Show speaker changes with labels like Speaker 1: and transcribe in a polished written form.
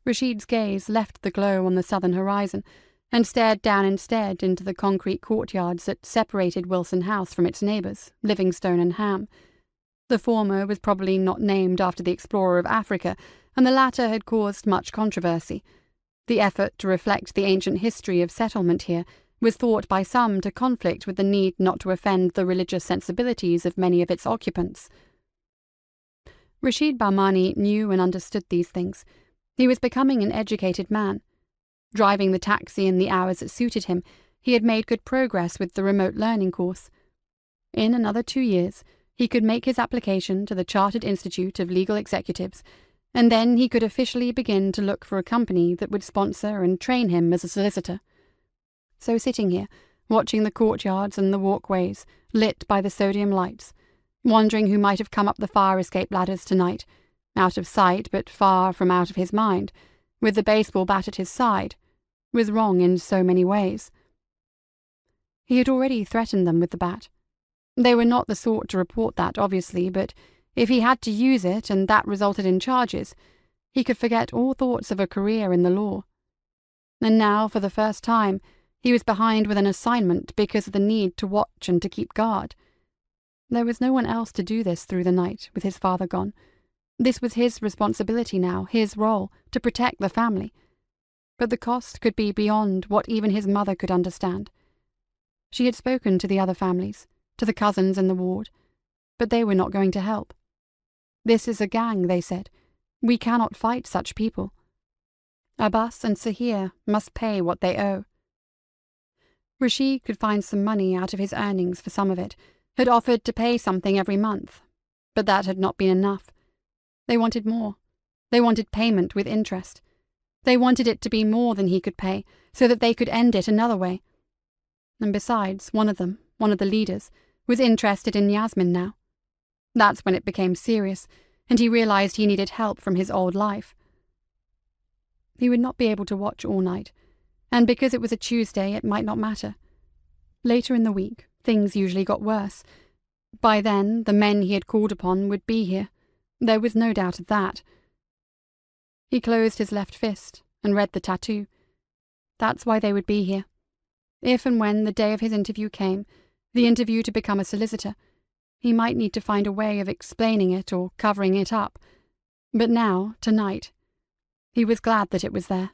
Speaker 1: Rashid's gaze left the glow on the southern horizon and stared down instead into the concrete courtyards that separated Wilson House from its neighbours, Livingstone and Ham. The former was probably not named after the explorer of Africa, and the latter had caused much controversy. The effort to reflect the ancient history of settlement here was thought by some to conflict with the need not to offend the religious sensibilities of many of its occupants. Rashid Bahmani knew and understood these things. He was becoming an educated man. Driving the taxi in the hours that suited him, he had made good progress with the remote learning course. In another 2 years, he could make his application to the Chartered Institute of Legal Executives, and then he could officially begin to look for a company that would sponsor and train him as a solicitor. So sitting here, watching the courtyards and the walkways, lit by the sodium lights, wondering who might have come up the fire escape ladders tonight, out of sight but far from out of his mind, with the baseball bat at his side, was wrong in so many ways. He had already threatened them with the bat. They were not the sort to report that, obviously, but if he had to use it and that resulted in charges, he could forget all thoughts of a career in the law. And now, for the first time, he was behind with an assignment because of the need to watch and to keep guard. There was no one else to do this through the night, with his father gone. This was his responsibility now, his role, to protect the family. But the cost could be beyond what even his mother could understand. She had spoken to the other families, to the cousins in the ward, but they were not going to help. This is a gang, they said. We cannot fight such people. Abbas and Sahir must pay what they owe. Rashid could find some money out of his earnings for some of it, had offered to pay something every month, but that had not been enough. They wanted more. They wanted payment with interest. They wanted it to be more than he could pay, so that they could end it another way. And besides, one of them, one of the leaders, was interested in Yasmin now. That's when it became serious, and he realized he needed help from his old life. He would not be able to watch all night, and because it was a Tuesday, it might not matter. Later in the week, things usually got worse. By then, the men he had called upon would be here. There was no doubt of that. He closed his left fist and read the tattoo. That's why they would be here. If and when the day of his interview came, the interview to become a solicitor, he might need to find a way of explaining it or covering it up. But now, tonight, he was glad that it was there.